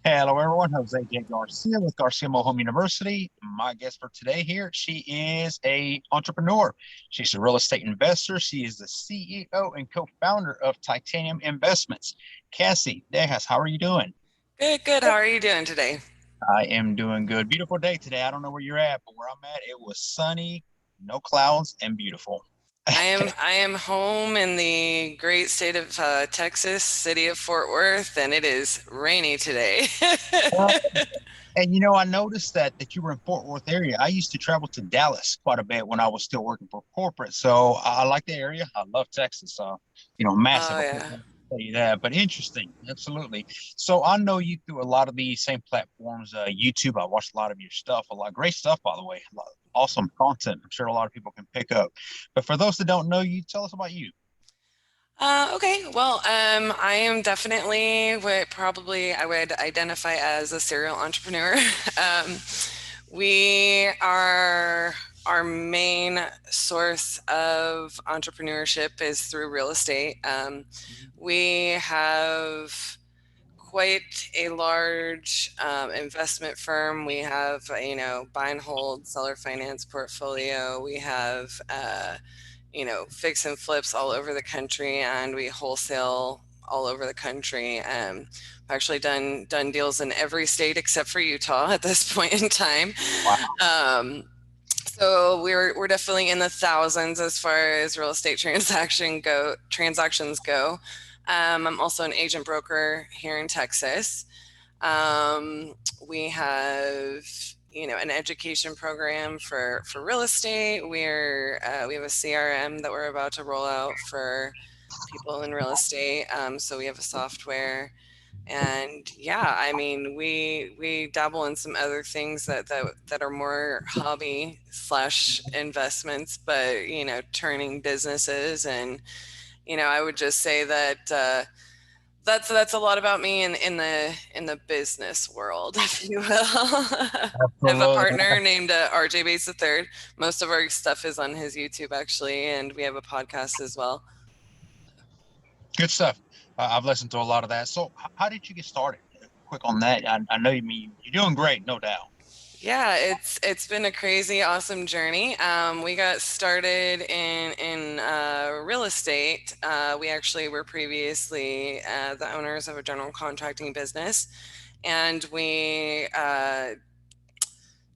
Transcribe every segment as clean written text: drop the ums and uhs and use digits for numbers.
Hello, everyone. Jose J. Garcia with Garcia Home University. My guest for today here, she is a entrepreneur. She's a real estate investor. She is the CEO and co-founder of Titanium Investments. Cassi DeHaas, how are you doing? Good, good. How are you doing today? I am doing good. Beautiful day today. I don't know where you're at, but where I'm at, it was sunny, no clouds, and beautiful. I am home in the great state of Texas, city of Fort Worth, and it is rainy today. And I noticed that you were in Fort Worth area. I used to travel to Dallas quite a bit when I was still working for corporate. So I like the area. I love Texas. Massive. Oh Of course, yeah. I can tell you that. But interesting, absolutely. So I know you through a lot of the same platforms. YouTube. I watched a lot of your stuff. A lot of great stuff, by the way. A lot of awesome content. I'm sure a lot of people can pick up. But for those that don't know you, tell us about you. Okay. Well, I am definitely what probably I would identify as a serial entrepreneur. Um, we are Our main source of entrepreneurship is through real estate. We have quite a large investment firm. We have, buy and hold, seller finance portfolio. We have, fix and flips all over the country, and we wholesale all over the country. I've actually done deals in every state except for Utah at this point in time. Wow. Um, so we're definitely in the thousands as far as real estate transactions go. I'm also an agent broker here in Texas. We have an education program for real estate. We have a CRM that we're about to roll out for people in real estate. So we have a software, and yeah, I mean, we dabble in some other things that are more hobby slash investments, but turning businesses. And I would just say that that's a lot about me in the business world, if you will. I have a Absolutely. partner named RJ Bates III. Most of our stuff is on his YouTube actually, and we have a podcast as well. Good stuff. I've listened to a lot of that. So, how did you get started? Quick on that. I know you mean you're doing great, no doubt. Yeah, it's been a crazy, awesome journey. We got started in real estate. We actually were previously the owners of a general contracting business, and we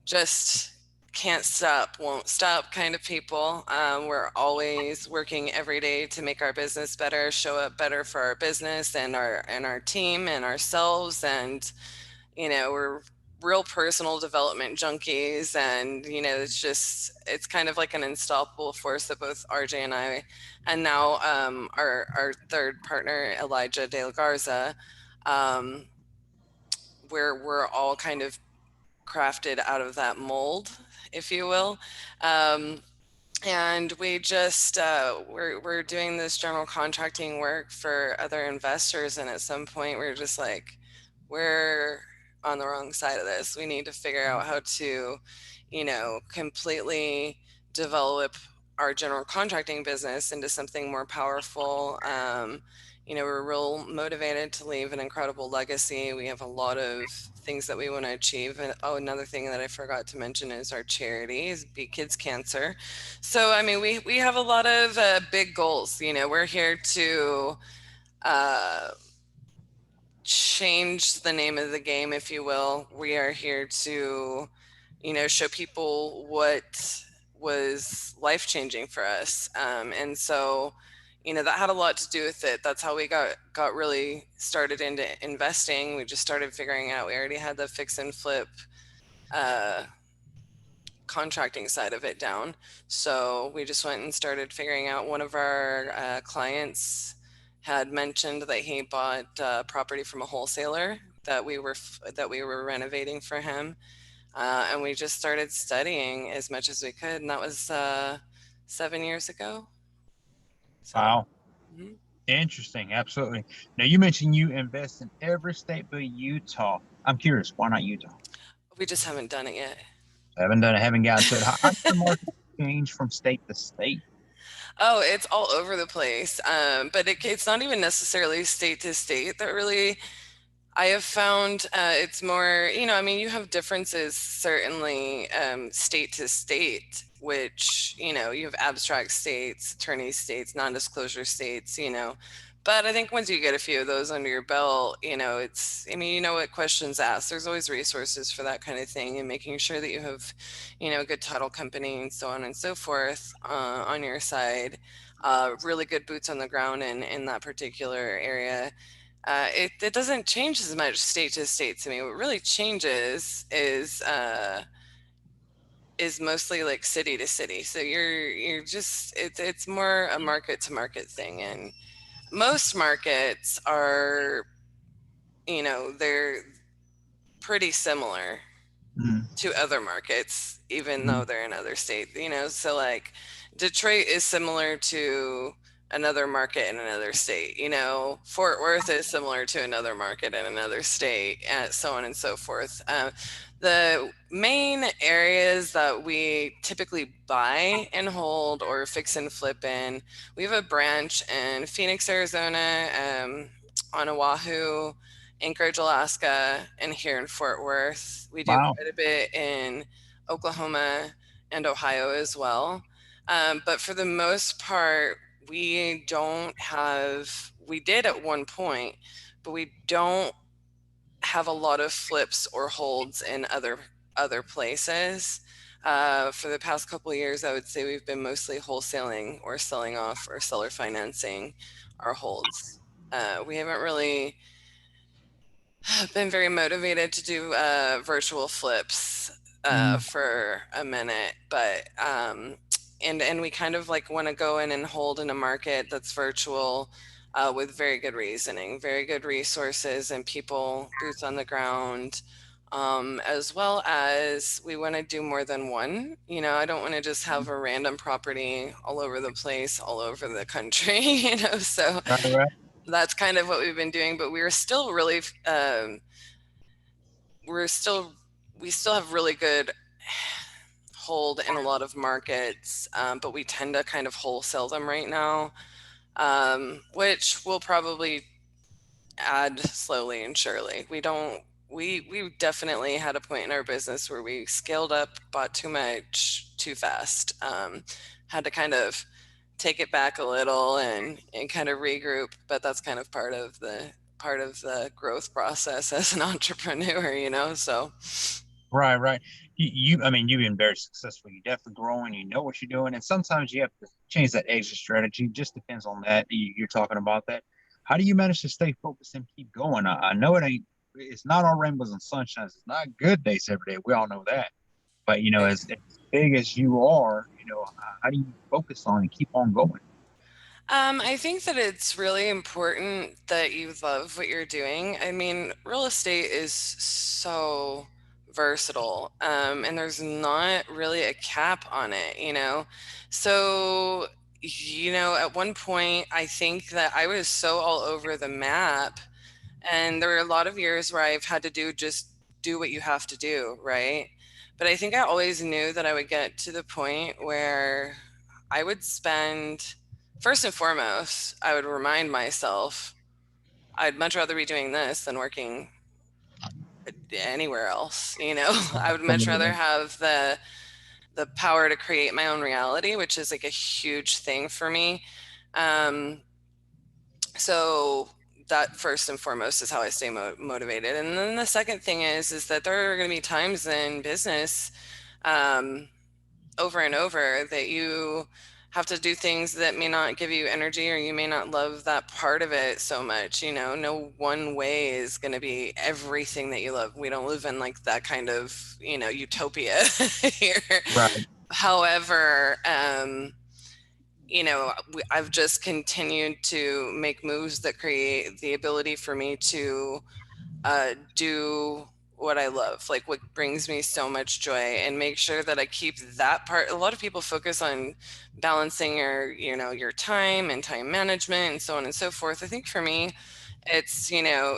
just can't stop, won't stop kind of people. We're always working every day to make our business better, show up better for our business and our team and ourselves. And we're real personal development junkies. And it's kind of like an unstoppable force that both RJ and I, and now our third partner Elijah De La Garza, um, we're all kind of crafted out of that mold, if you will. Um, and we're doing this general contracting work for other investors, and at some point we're just like, we're on the wrong side of this. We need to figure out how to, completely develop our general contracting business into something more powerful. We're real motivated to leave an incredible legacy. We have a lot of things that we want to achieve. And oh, another thing that I forgot to mention is our charity is Beat Kids Cancer. So, I mean, we have a lot of big goals. We're here to uh, change the name of the game, if you will. We are here to, show people what was life changing for us. And so, that had a lot to do with it. That's how we got really started into investing. We just started figuring out we already had the fix and flip uh, contracting side of it down. So we just went and started figuring out. One of our clients had mentioned that he bought property from a wholesaler that we were renovating for him, and we just started studying as much as we could, and that was 7 years ago. So. Wow. Mhm. Interesting. Absolutely. Now, you mentioned you invest in every state but Utah. I'm curious, why not Utah? We just haven't done it yet. I haven't done it, haven't gotten to it. How does the market change from state to state? Oh, it's all over the place. But it's not even necessarily state to state that really I have found it's more, I mean, you have differences certainly state to state, which, you have abstract states, attorney states, non-disclosure states, But I think once you get a few of those under your belt, I mean, you know what questions asked. There's always resources for that kind of thing and making sure that you have, a good title company and so on and so forth on your side. Really good boots on the ground in that particular area. It doesn't change as much state to state to me. What really changes is mostly like city to city. So you're just it's more a market to market thing, and most markets are, they're pretty similar Mm, to other markets, even mm, though they're in other states, So like Detroit is similar to another market in another state, Fort Worth is similar to another market in another state, and so on and so forth. The main areas that we typically buy and hold or fix and flip in, we have a branch in Phoenix, Arizona, on Oahu, Anchorage, Alaska, and here in Fort Worth. We do wow. quite a bit in Oklahoma and Ohio as well. But for the most part, we did at one point, but we don't have a lot of flips or holds in other places. For the past couple of years, I would say we've been mostly wholesaling or selling off or seller financing our holds. We haven't really been very motivated to do virtual flips Mm, for a minute, but and we kind of like want to go in and hold in a market that's virtual with very good reasoning, very good resources, and people boots on the ground. As well as we want to do more than one. I don't want to just have a random property all over the place, all over the country, So right, right. that's kind of what we've been doing, but we're still really we're still we still have really good hold in a lot of markets, but we tend to kind of wholesale them right now, which will probably add slowly and surely. We definitely had a point in our business where we scaled up, bought too much too fast, had to kind of take it back a little and kind of regroup, but that's kind of part of the growth process as an entrepreneur, so Right, right. I mean, you've been very successful. You're definitely growing. You know what you're doing, and sometimes you have to change that exit strategy. Just depends on that. You're talking about that. How do you manage to stay focused and keep going? I know it ain't. It's not all rainbows and sunshines. It's not good days every day. We all know that. But as big as you are, how do you focus on and keep on going? I think that it's really important that you love what you're doing. I mean, real estate is so versatile, and there's not really a cap on it. So, at one point, I think that I was so all over the map, and there were a lot of years where I've had to just do what you have to do, right? But I think I always knew that I would get to the point where I would spend, first and foremost, I would remind myself I'd much rather be doing this than working anywhere else. I would much rather have the power to create my own reality, which is like a huge thing for me. Um, so that first and foremost is how I stay motivated. And then the second thing is that there are going to be times in business, um, over and over, that you have to do things that may not give you energy, or you may not love that part of it so much. No one way is going to be everything that you love. We don't live in like that kind of, utopia here. Right. However, I've just continued to make moves that create the ability for me to do what I love, like what brings me so much joy, and make sure that I keep that part. A lot of people focus on balancing your time and time management and so on and so forth. I think for me, it's,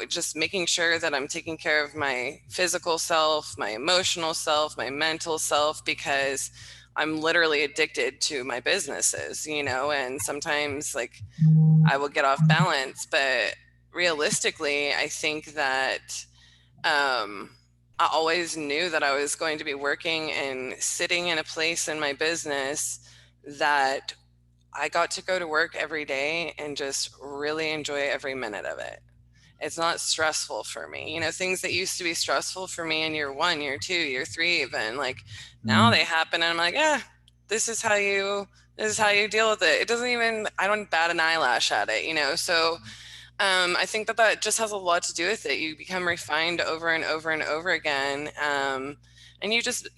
just making sure that I'm taking care of my physical self, my emotional self, my mental self, because I'm literally addicted to my businesses, and sometimes like I will get off balance, but realistically, I think that I always knew that I was going to be working and sitting in a place in my business that I got to go to work every day and just really enjoy every minute of it. It's not stressful for me. You know, things that used to be stressful for me in year one, year two, year three, even like now Mm, they happen and I'm like, yeah, this is how you this is how you deal with it. It doesn't even I don't bat an eyelash at it, you know. So I think that that just has a lot to do with it. You become refined over and over and over again, and you just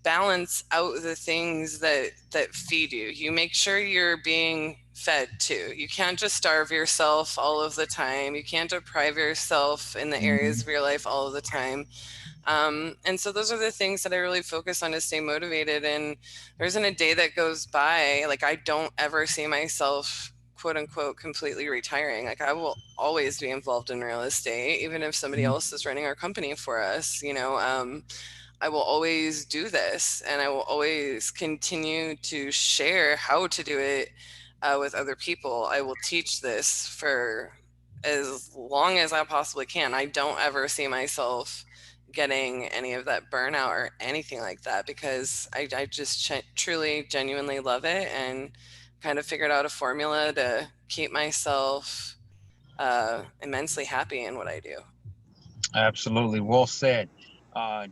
balance out the things that feed you. You make sure you're being fed too. You can't just starve yourself all of the time. You can't deprive yourself in the areas mm, of your life all of the time. And so those are the things that I really focus on to stay motivated. And there isn't a day that goes by, like I don't ever see myself quote unquote completely retiring. Like I will always be involved in real estate, even if somebody mm. else is running our company for us, you know. I will always do this and I will always continue to share how to do it with other people. I will teach this for as long as I possibly can. I don't ever see myself getting any of that burnout or anything like that because I just truly, genuinely love it and kind of figured out a formula to keep myself immensely happy in what I do. Absolutely. Well said.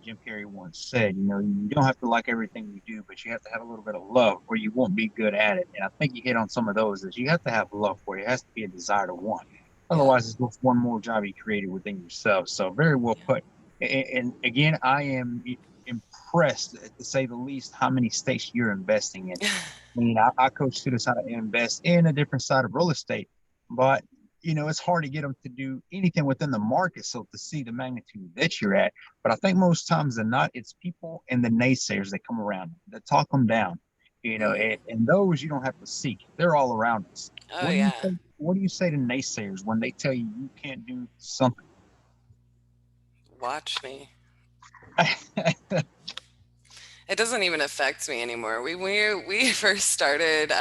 Jim Carrey once said, you know, you don't have to like everything you do, but you have to have a little bit of love or you won't be good at it. And I think you hit on some of those is you have to have love for it. It has to be a desire to want. Yeah. Otherwise, it's just one more job you created within yourself. So very well put. And again, I am impressed, to say the least, how many states you're investing in. I mean, I coach students how to invest in a different side of real estate, but it's hard to get them to do anything within the market. So to see the magnitude that you're at, but I think most times than not, it's people and the naysayers that come around that talk them down. Mhm. And those you don't have to seek; they're all around us. Oh What do you yeah. think? What do you say to naysayers when they tell you can't do something? Watch me. It doesn't even affect me anymore. We first started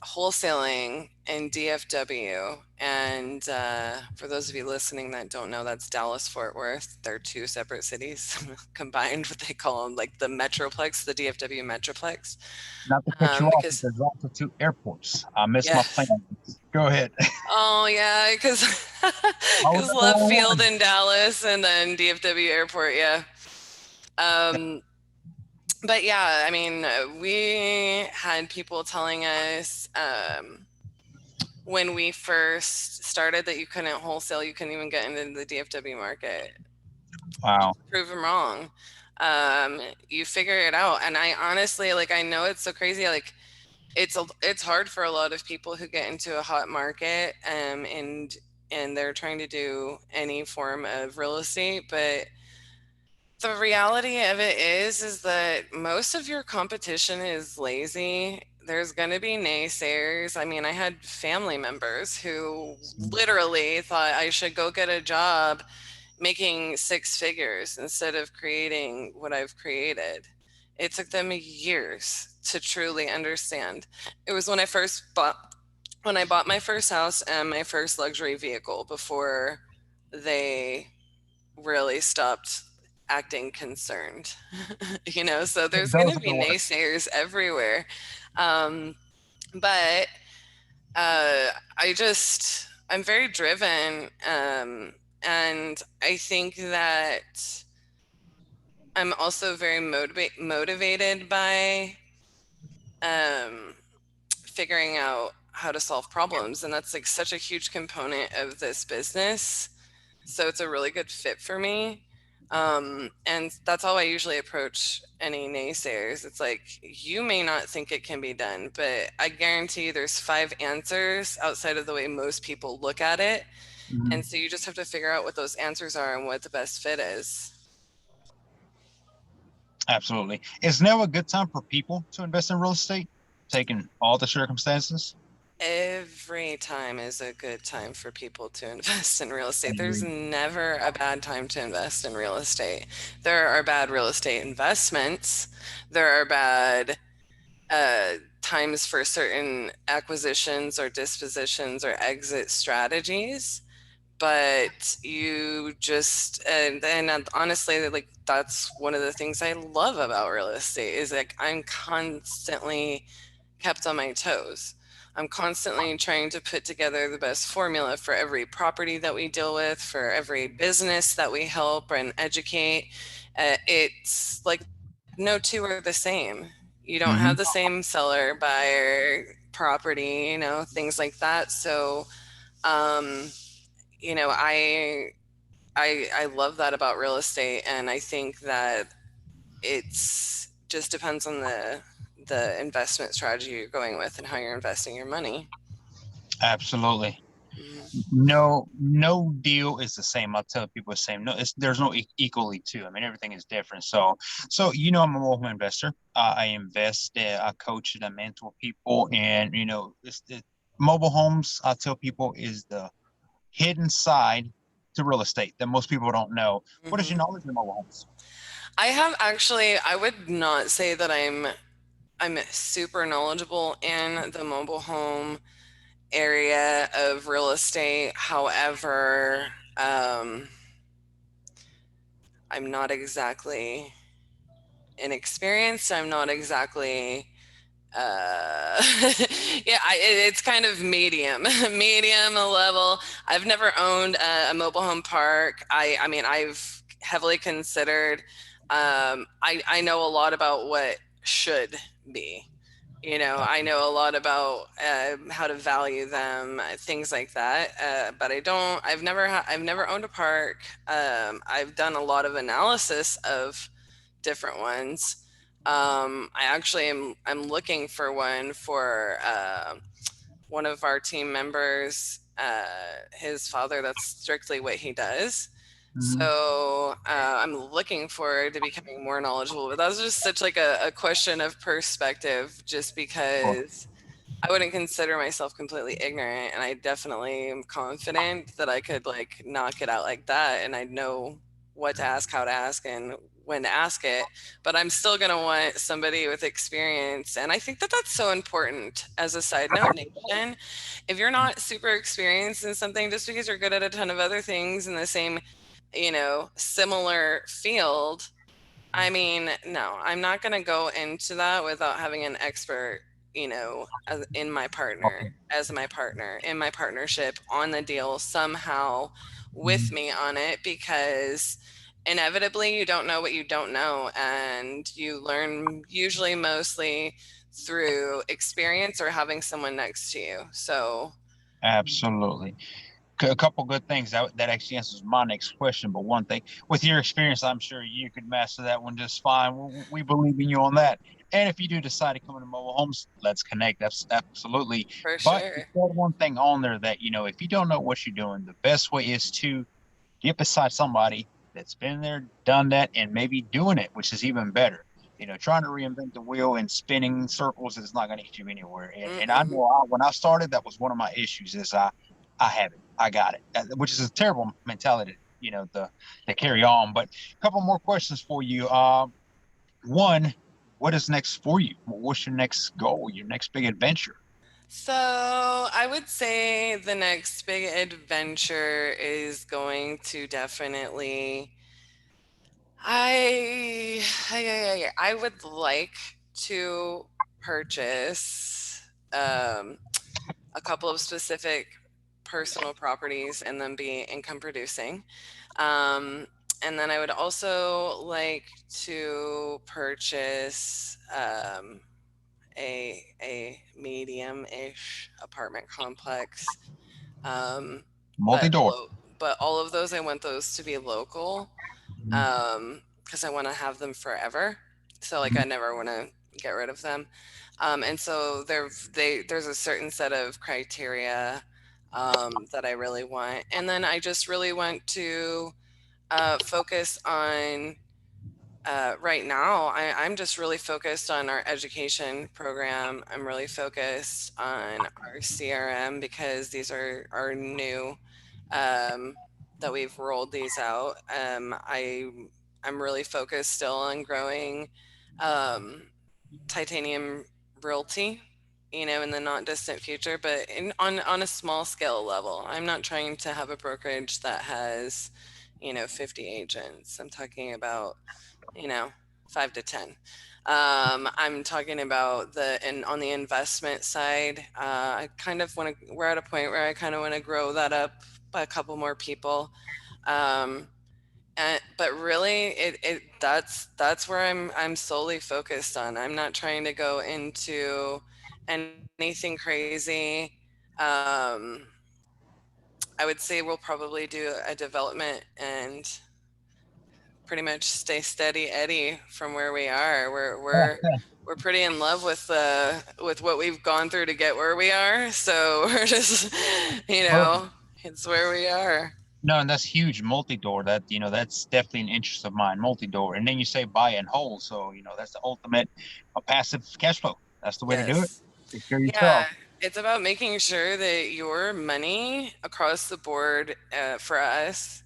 wholesaling in DFW, and for those of you listening that don't know, that's Dallas Fort Worth. They're two separate cities combined. What they call them, like the Metroplex, the DFW Metroplex, Not to cut you off, but because there's also two airports. I miss yeah. my plane. Go ahead. Oh yeah, because I was because at the left wrong field one. in Dallas and then DFW Airport, yeah. Um, but yeah, I mean, we had people telling us when we first started that you couldn't wholesale, you couldn't even get into the DFW market. Wow. Prove them wrong. You figure it out, and I honestly like. I know it's so crazy. Like it's hard for a lot of people who get into a hot market, and they're trying to do any form of real estate, but the reality of it is that most of your competition is lazy. There's going to be naysayers. I mean, I had family members who literally thought I should go get a job making six figures instead of creating what I've created. It took them years to truly understand. It was when I bought my first house and my first luxury vehicle before they really stopped acting concerned. You know, so there's going Those to are be the worst. naysayers everywhere. um, but I'm very driven, and I think that I'm also very motivated by um, figuring out how to solve problems, and that's like such a huge component of this business. So it's a really good fit for me. And that's how I usually approach any naysayers. It's like, you may not think it can be done, but I guarantee you there's five answers outside of the way most people look at it. Mhm. And so you just have to figure out what those answers are and what the best fit is. Absolutely. Is now a good time for people to invest in real estate, taking all the circumstances? Every time is a good time for people to invest in real estate. There's Agree. never a bad time to invest in real estate. There are bad real estate investments. There are bad times for certain acquisitions or dispositions or exit strategies, but you just and honestly, like that's one of the things I love about real estate is like I'm constantly kept on my toes. I'm constantly trying to put together the best formula for every property that we deal with, for every business that we help and educate. It's like no two are the same. You don't have Hmm. the same seller, buyer, property, things like that. So, um, I love that about real estate, and I think that it's just depends on the investment strategy you're going with and how you're investing your money. Absolutely. Mhm. No deal is the same. I'll tell people the same. No, there's no equally two. I mean, everything is different. So I'm a mobile home investor. I invest, I coach and I mentor people, and mobile homes. I tell people is the hidden side to real estate that most people don't know. What is your Mhm. knowledge of mobile homes? I have actually, I would not say that I'm super knowledgeable in the mobile home area of real estate. However, I'm not exactly inexperienced. I'm not exactly uh yeah, it's kind of medium medium level. I've never owned a mobile home park. I mean, I've heavily considered. I know a lot about what should be. I know a lot about how to value them, things like that. But I've never owned a park. I've done a lot of analysis of different ones. I actually I'm looking for one for one of our team members. His father, that's strictly what he does. Mhm. So I'm looking forward to becoming more knowledgeable. But that was just such like a question of perspective, just Sure. because I wouldn't consider myself completely ignorant, and I definitely am confident that I could like knock it out like that, and I know what to ask, how to ask, and when to ask it. But I'm still gonna want somebody with experience, and I think that that's so important. As a side note, Nation, if you're not super experienced in something, just because you're good at a ton of other things in the same, similar field, I mean, no, I'm not going to go into that without having an expert, as my partner, in my partnership on the deal somehow with Mhm. me on it, because inevitably you don't know what you don't know. And you learn usually mostly through experience or having someone next to you. So, Absolutely. A couple good things that actually answers my next question. But one thing, with your experience, I'm sure you could master that one just fine. We believe in you on that. And if you do decide to come into mobile homes, let's connect. That's absolutely. for But you sure. said one thing on there that if you don't know what you're doing, the best way is to get beside somebody that's been there, done that, and maybe doing it, which is even better. Trying to reinvent the wheel and spinning circles is not going to get you anywhere. And I Mm-mm, know when I started, that was one of my issues. Is I have it, I got it, which is a terrible mentality. To carry on. But a couple more questions for you. One, what is next for you? What's your next goal? Your next big adventure? So I would say the next big adventure is going to definitely. I would like to purchase a couple of specific personal properties and then be income producing. Um, and then I would also like to purchase a medium-ish apartment complex. Um, but Multi-door. but all of those, I want those to be local, because I want to have them forever. So like I never want to get rid of them. And so there's a certain set of criteria that I really want, and then I just really want to focus on right now, I'm just really focused on our education program. I'm really focused on our CRM because these are new, um, that we've rolled these out. I'm really focused still on growing um, titanium realty. in the not distant future, but on a small scale level. I'm not trying to have a brokerage that has, 50 agents. I'm talking about, you know, 5 to 10. I'm talking about and on the investment side, I kind of want to, we're at a point where I kind of want to grow that up by a couple more people. Um, but really that's where I'm solely focused on. I'm not trying to go into anything crazy. um I would say we'll probably do a development and pretty much stay steady Eddie from where we are. We're pretty in love with what we've gone through to get where we are, so we're just, Perfect. it's where we are. No, and that's huge. Multi-door. That that's definitely an interest of mine. Multi-door, and then you say buy and hold. So that's the ultimate passive cash flow. That's the way to do it. Yes. Secure Yeah, yourself. it's about making sure that your money across the board, for us,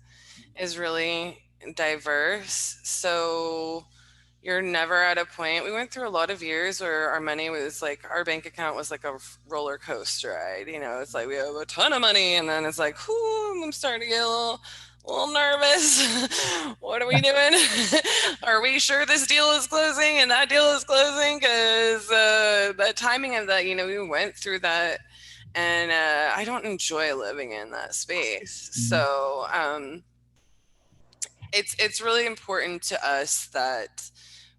is really diverse. So you're never at a point. We went through a lot of years where our money was like, our bank account was like a roller coaster ride. It's like we have a ton of money, and then it's like, whoo, I'm starting to get a little nervous. What are we doing? Are we sure this deal is closing and that deal is closing? Because the timing of that, we went through that, and I don't enjoy living in that space. Mhm. So it's really important to us that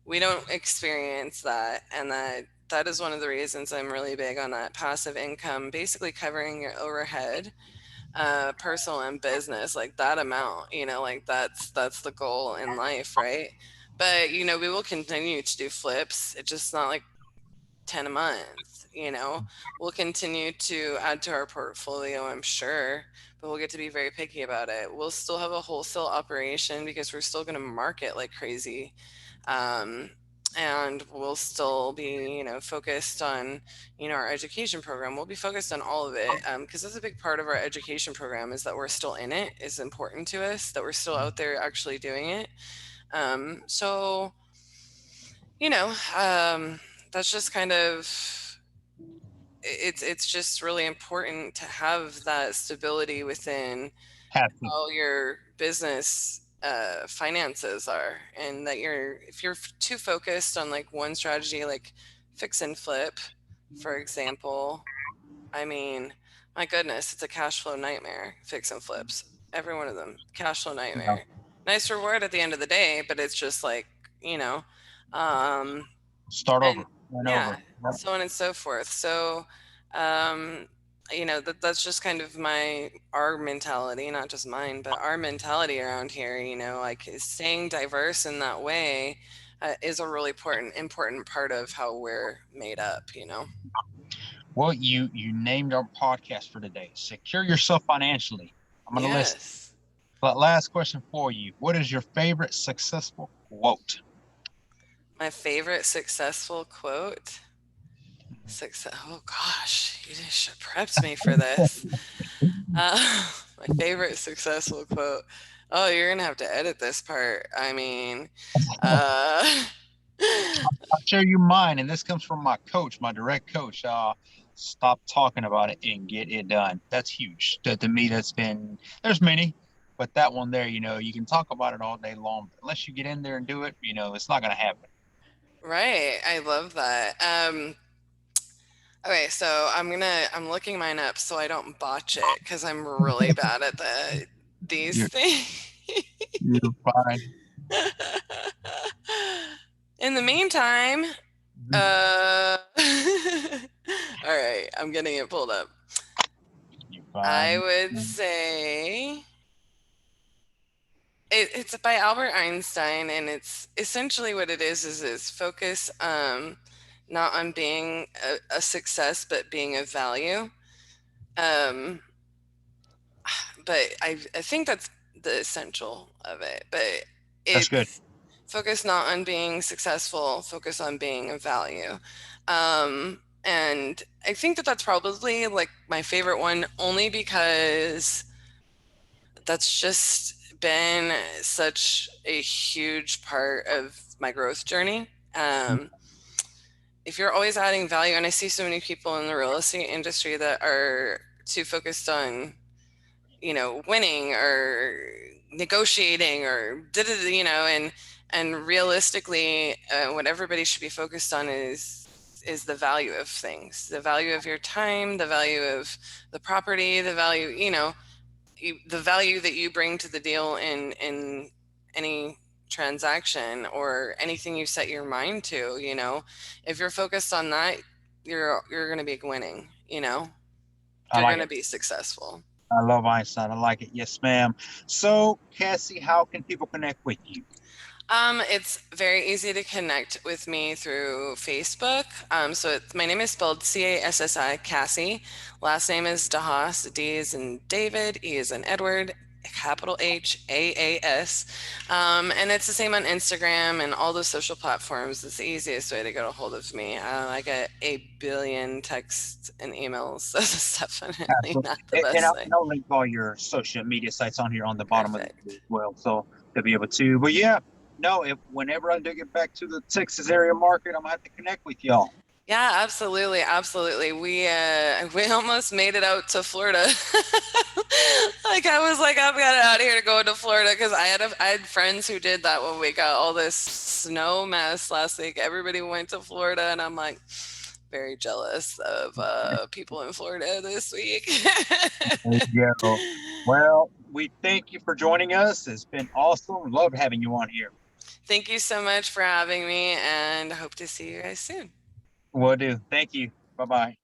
we don't experience that, and that is one of the reasons I'm really big on that passive income, basically covering your overhead, personal and business, like that amount, like that's the goal in life, right? But we will continue to do flips. It's just not like 10 a month. We'll continue to add to our portfolio, I'm sure, but we'll get to be very picky about it. We'll still have a wholesale operation because we're still going to market like crazy. Um, and we'll still be, focused on, our education program. We'll be focused on all of it, because that's a big part of our education program, is that we're still in it, is important to us, that we're still out there actually doing it. So, you know, um, that's just kind of, it's just really important to have that stability within Have to. how your business finances are, and that if you're too focused on like one strategy, like fix and flip, for example. I mean, my goodness, it's a cash flow nightmare. Fix and flips, every one of them, cash flow nightmare. Nice reward at the end of the day, but it's just like, you know um Start and over and yeah, over. Yep. so on and so forth. So, um, that's just kind of our mentality, not just mine, but our mentality around here. Like staying diverse in that way, is a really important part of how we're made up. Well, you named our podcast for today. Secure yourself financially. I'm gonna list. Yes, But last question for you: what is your favorite successful quote? my favorite successful quote. Success. Oh gosh, you just should prepped me for this. My favorite successful quote. Oh, you're gonna have to edit this part. I mean, uh, I'll share you mine, and this comes from my coach, my direct coach. Stop talking about it and get it done. That's huge. To me, that's been, there's many, but that one there, you can talk about it all day long, but unless you get in there and do it, it's not going to happen. right. I love that. Okay, so I'm looking mine up so I don't botch it because I'm really bad at these You're, things. you're fine. In the meantime, Mhm. all right, I'm getting it pulled up. You're I fine. would say it's by Albert Einstein, and it's essentially what it is focus, not on being a success, but being of value. Um, but I think that's the essential of it. But That's good. it's focus not on being successful, focus on being of value. And I think that that's probably like my favorite one, only because that's just been such a huge part of my growth journey. Um, if you're always adding value, and I see so many people in the real estate industry that are too focused on, winning or negotiating or and realistically, what everybody should be focused on is the value of things, the value of your time, the value of the property, the value, the value that you bring to the deal in any transaction or anything you set your mind to. If you're focused on that, you're going to be winning. I You're like going to it. be successful. I love Einstein. I like it. Yes, ma'am. So, Cassie, how can people connect with you? It's very easy to connect with me through Facebook. My name is spelled Cassi, Cassie. Last name is DeHaas. D is in David, E is in Edward, capital HAAS. And it's the same on Instagram and all the social platforms. It's the easiest way to get a hold of me. I get a billion texts and emails, so it's definitely Absolutely. not the And best way. I'll link all your social media sites on here on the bottom of the Perfect. video as well. So they'll be able to. But yeah, no, if whenever I do get back to the Texas area market, I'm gonna have to connect with y'all. Yeah, absolutely, absolutely. We almost made it out to Florida. Like I was like, I've got it out here to go to Florida because I had friends who did that when we got all this snow mess last week. Everybody went to Florida, and I'm like very jealous of people in Florida this week. There you go. Well, we thank you for joining us. It's been awesome. Love having you on here. Thank you so much for having me, and hope to see you guys soon. Will do. Thank you. Bye bye.